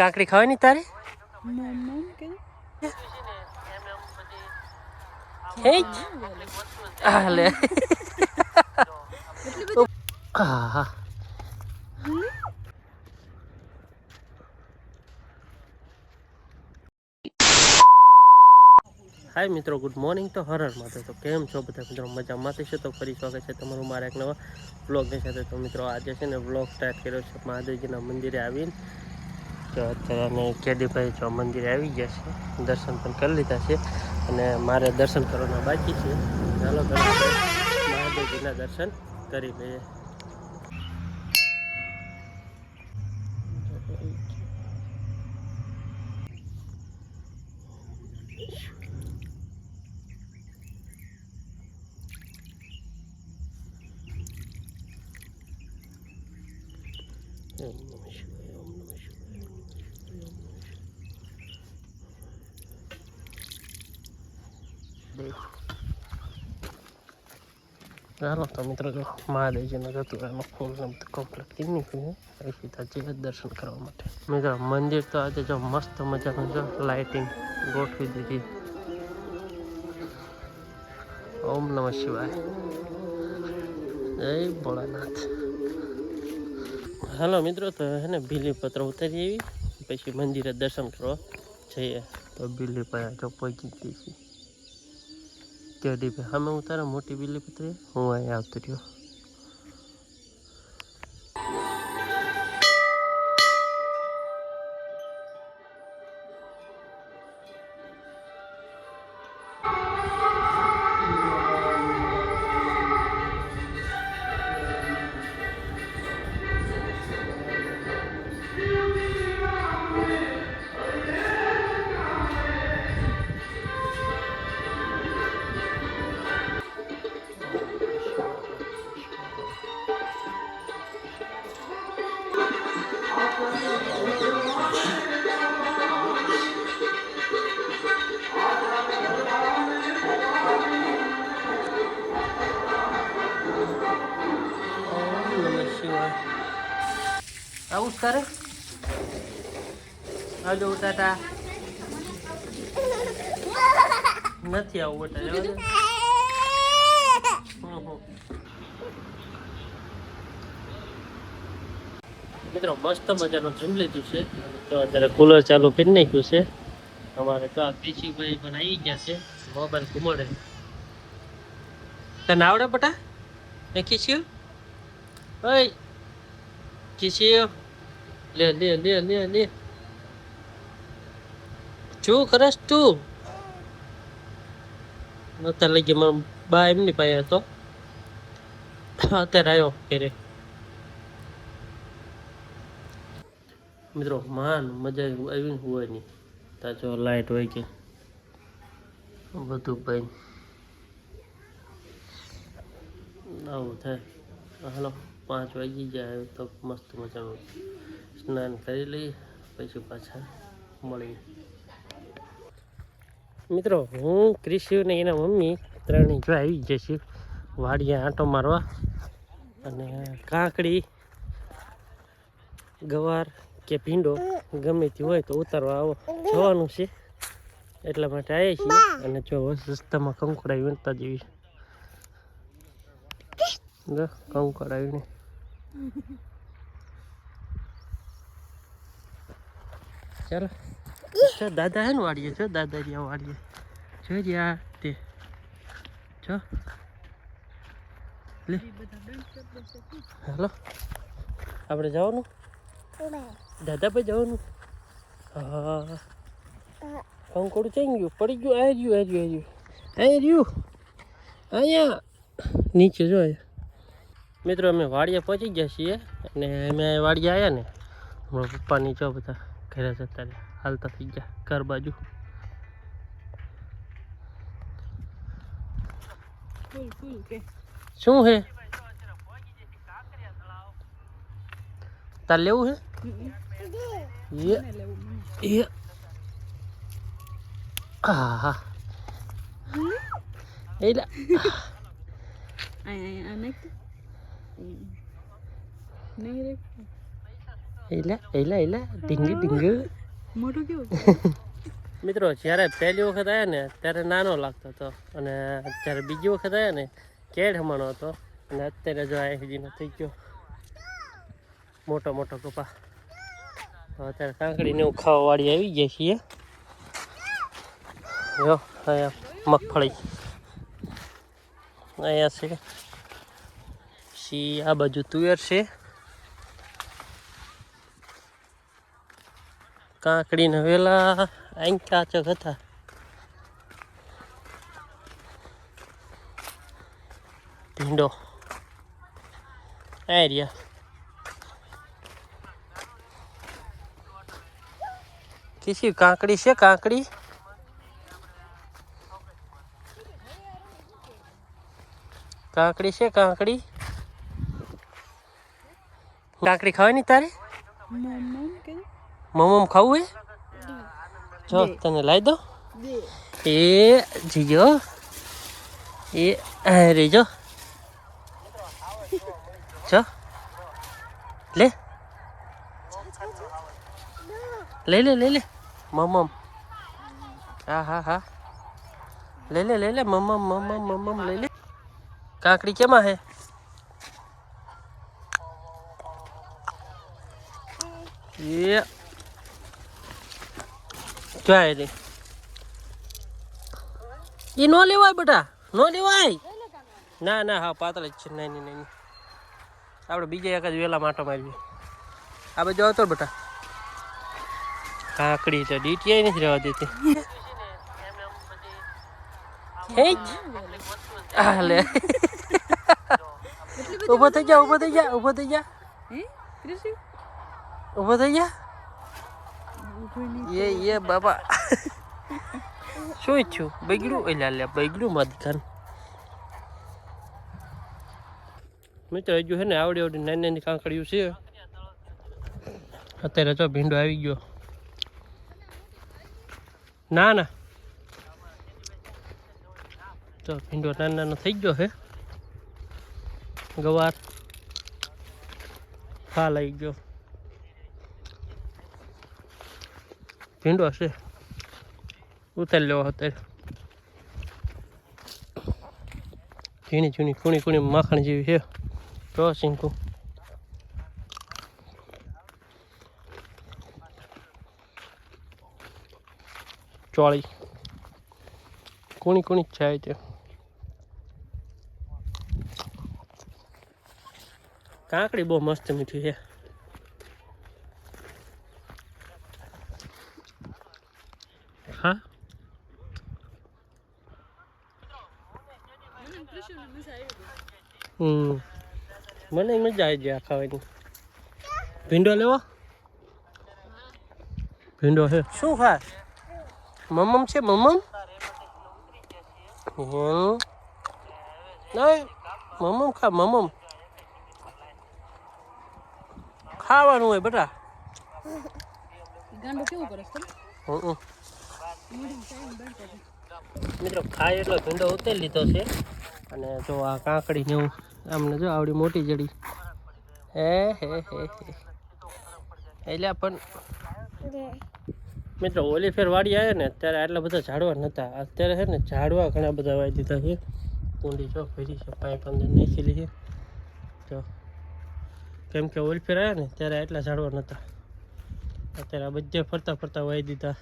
કાકડી ખાવાની તારે? હાલે હા હાય મિત્રો, ગુડ મોર્નિંગ. તો હરર માટે તો કેમ છો બધા મિત્રો? મજામાં છે તો ફરી સ્વાગત છે તમારું મારા એક નવા વ્લોગની સાથે. તો મિત્રો આજે છે ને વ્લોગ સ્ટાર્ટ કર્યો છે મહાદેવજીના મંદિરે આવીને. તો અત્યારે કેદીભાઈ જો મંદિરે આવી ગયા છે, દર્શન પણ કરી લીધા છે અને મારે દર્શન કરવાના બાકી છે. ચાલો મહાદેવજીના દર્શન કરી લઈએ. ઓમ નમઃ શિવાય, ઓમ નમઃ શિવાય, ઓમ નમઃ શિવાય. ચાલો તો મિત્રો જો મહાદેવજીનું જતું એમાં ફૂલ કમ્પ્લીટ કરી નાખ્યું છે સીધા દર્શન કરવા માટે. મિત્રો મંદિર તો આજે જો મસ્ત મજાનું જો લાઇટિંગ ગોઠવી દીધી. ઓમ નમઃ શિવાય, જય ભોળાનાથ. હાલો મિત્રો, તો હે ને બીલીપત્ર ઉતારી આવી પછી મંદિરે દર્શન કરવા જઈએ. તો બીલીપત્ર જો પહોંચી ગઈ છે. કેડી ભાઈ અમે ઉતારે મોટી બીલીપત્રી, હું અહીંયા આવતો રહ્યો. આવું કરે આવજો ઉતાટા નથી આવું બેટા જવા દે. મિત્રો મસ્ત મજાનું જમી લીધું છે. તો અત્યારે કુલર ચાલુ કરી નાખ્યું છે અમારે. તો આ પીસીભાઈ પણ આવી ગયા છે, મોબાઈલ ઘુમાડે. તને આવડે બેટા? એ ખીચ્યું ઓય ખીચ્યું લે લે લે લે લે. શું કરસ તું? નતા લઈ ગયા મારા બા એમની પાસે હતો, અત્યારે આવ્યો ઘરે. મિત્રો માન મજા આવી ને હોય નહીં. તાજો લાઈટ હોય કે બધું ભાઈ આવું થાય. હાલો 5 વાગી જાય તો મસ્ત મજાનું સ્નાન કરી લઈએ પછી પાછા મળીએ. મિત્રો હું ક્રિશિવ ને એના મમ્મી ત્રણે જો આવી જશે વાડીએ આંટો મારવા. અને કાકડી ગવાર કે ભીંડો ગમે તે હોય તો ઉતારવા આવો જવાનું છે, એટલા માટે આવ્યા છીએ. અને જો રસ્તામાં કંકોડા વીણતા જેવી કંકોડા વીણે. ચાલો દાદા હે ને વાડીએ છો, દાદા રહ્યા વાડીએ જો રહ્યા તે જો લે. હાલો આપણે જવાનું દાદા ભાઈ જવાનું. હા કંકોડું ચઈ ગયું પડી ગયું. આ રહ્યું આ રહ્યું આ રહ્યું અહીંયા નીચે જો. મિત્રો અમે વાડીએ પહોંચી ગયા છીએ અને અમે વાડીએ આવ્યા ને મારા પપ્પાની જો બધા ઘરે જતા રહ્યા, હાલતા થઈ ગયા ઘર બાજુ. શું હે તાર લેવું હે? હા હા એટલે એલા ઢીંગ ઢીંગ મોટું કેવું મિત્રો જ્યારે પહેલી વખત આવ્યા ને ત્યારે નાનો લાગતો હતો અને જ્યારે બીજી વખત આવ્યા ને કેડ હમણો હતો અને અત્યારે જો આ સુધીનો થઈ ગયો મોટો કપા. અત્યારે કાંકડીને એવું ખાવા વાળી આવી જાય છીએ. જો અહીંયા મગફળી અહીંયા છે પછી આ બાજુ તુવેર છે. કાંકડીને વેલા આંકા ચક હતા. ભીંડો આ રહ્યા. કિસી કાંકડી છે કાંકડી છે કાંકડી ખાવાની તારે મમ ખાવું હે જો તને લાવી દો એ જીજો એ અરે જો લે મમ હા લે મમ લઈ લે. કાંકડી કેમાં હે એ જાય રે એ નો લેવાય બેટા નો લેવાય. ના હા પાતળી જ છે. નહીં આપણે બીજા એક જ વેલા માટો મારવી. આ બાજુ આવતો બેટા. કાંકડી તો ડીટીઆઈ નથી રહેવા દેતી. લે ઊભો થઈ જા એ બાબા શું છું બગડ્યું લે બગડ્યું મધકાન. મિત્રો હજુ છે ને આવડી નાની કાંકડીઓ છે. અત્યારે તો ભીંડો આવી ગયો. ના તો ભીંડો નાનો થઈ ગયો છે. ગવાર ફાલ આવી ગયો. ભીંડો છે ઉતારી લેવો અત્યારે. ઝીણી કુણી માખણ જેવી છે. તો શીંકુ ચોળી કુણી જાય છે. કાંકડી બહુ મસ્ત મીઠી છે. હા મને મજા આવી જાય ખાવાની. ભીંડો લેવો ભીંડો છે શું ખાય મમ્મ છે મમ્મ નહીં મમ્મ ખા મમ્મ ખાવાનું હોય બેટા. મિત્રો ખાય એટલો ભીંડો ઉતારી લીધો છે. અને જો આ કાંકડી ને એવું આમને જો આવડી મોટી જડી હે એટલે પણ મિત્રો ઓલી ફેર વાડી આવે ને ત્યારે આટલા બધા ઝાડવા નહોતા. અત્યારે છે ને ઝાડવા ઘણા બધા વાવી દીધા છે. કુંડી જો ભરી છે 5-15 નાખેલી છે. જો કેમ કે ઓલી ફેર આવ્યા ને ત્યારે આટલા ઝાડવા નહોતા. અત્યારે આ બધે ફરતા વાવી દીધા.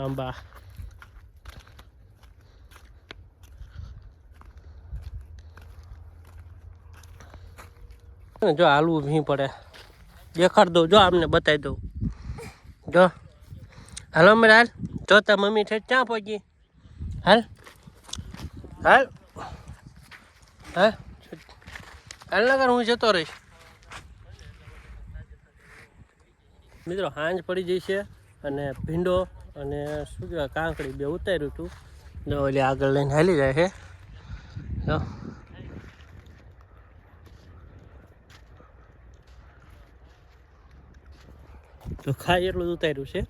આંબા જો હાલવું ભી પડે. દેખાડ દઉં જો આમને બતાવી દઉં. જો હાલો મેં હાલ જોતા મમ્મી છે ક્યાં પહોંચી. હાલ નગર હું જતો રહીશ. મિત્રો સાંજ પડી જઈ છે અને ભીંડો અને શું કહેવાય કાંકડી બે ઉતાર્યું હતું. જો ઓલી આગળ લઈને હાલી જાય છે. જો તો ખાય એટલું જ ઉતાર્યું છે.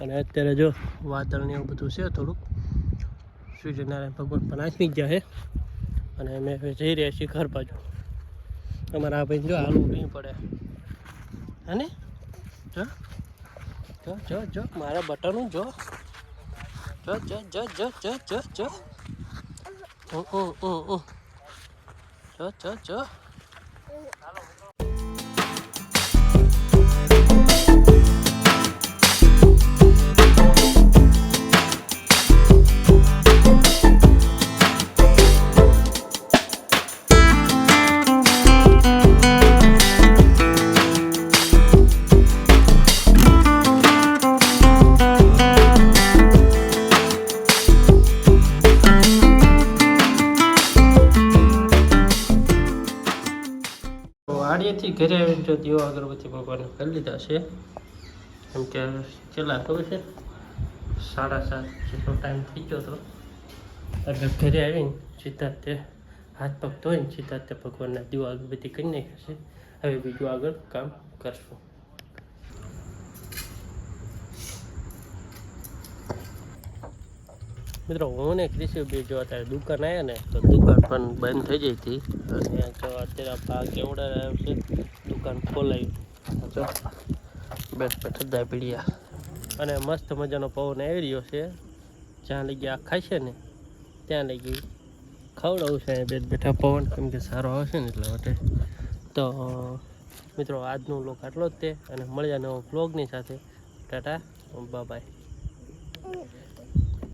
અને અત્યારે જો વાદળ ને એવું બધું છે થોડુંક. સૂર્યનારાયણ ભગવાન પણ આથમી ગયા છે અને અમે જઈ રહ્યા છીએ ઘર બાજુ. અમારા આ ભાઈ જો હાલવું નહીં પડે હે જો જો જો જો મારા બટનું જો જો જો જો જો જો જો જો જો જો જો વાડીએથી ઘરે આવીને જો દીવો અગરબત્તી ભગવાનને કરી લીધા છે કેમ કે કેટલા ખબર છે 7:30 જેટલો ટાઈમ થઈ ગયો હતો એટલે ઘરે આવીને સીધા તે હાથ પગ ધોઈને સીધા તે ભગવાનના દીવો અગરબત્તી કરી નાખ્યા છે હવે બીજું આગળ કામ કરશું મિત્રો હું ને ક્રિશુ બે જો અત્યારે દુકાન આવ્યા ને તો દુકાન પણ બંધ થઈ ગઈ હતી અને જો અત્યારે ભાગ કેવડા આવ્યો છે દુકાન ખોલાવી જો બેઠા પીડિયા અને મસ્ત મજાનો પવન આવી રહ્યો છે જ્યાં લગી આ ખાય ને ત્યાં લગી ખવડાવું છે બેઠા પવન કેમ કે સારો આવશે ને એટલે માટે તો મિત્રો આજનો વ્લોગ આટલો જ તે અને મળ્યા નવો વ્લોગની સાથે ટાટા બાય બાય